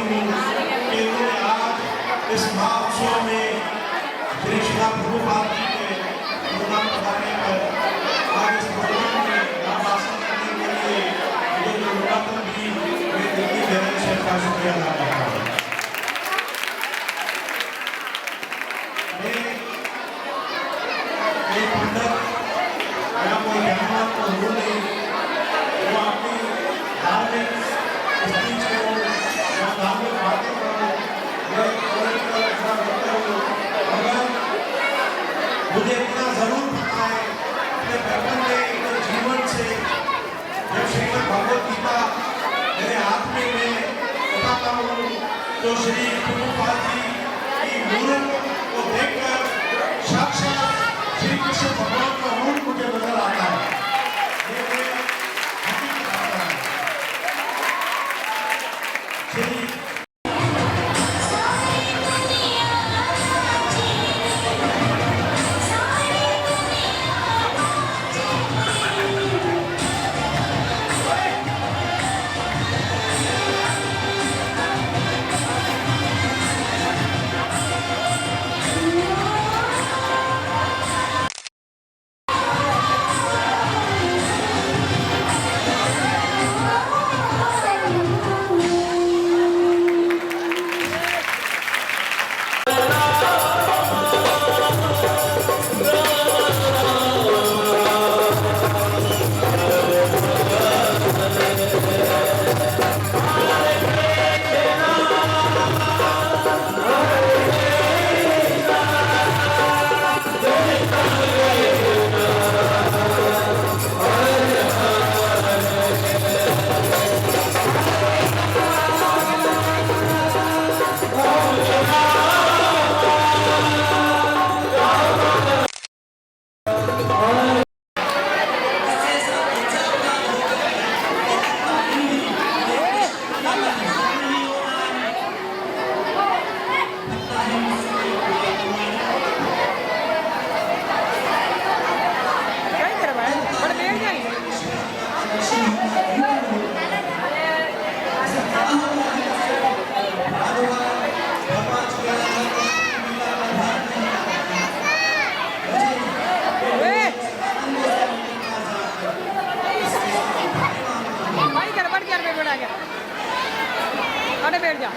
हूँ कि उन्होंने आज इस महोत्सव में श्री शिला प्रभुपाद जी के योगदान पधारने पर आज इस प्रोग्राम में भाषण करने के लिए मुझे जो लोकार्पण भी मेरे दिल की गहराई से शुक्रिया अदा करता हूँ। मैं पंडित या कोई ज्ञानवान तो हूँ नहीं, वो अपनी धार्मिक स्पीच को या धार्मिक बातें करो, मैं पॉलिटिकल ऐसा करता हूँ, मगर मुझे इतना जरूर पता है कि बचपन में अपने जीवन से जब श्रीमद् भगवद गीता मेरे हाथ में मैं उठाता हूँ तो श्री प्रभुपाद जी की मूर्त को देखकर साक्षात श्री कृष्ण भगवान का रूप मुझे नजर आता है। बैठ जा।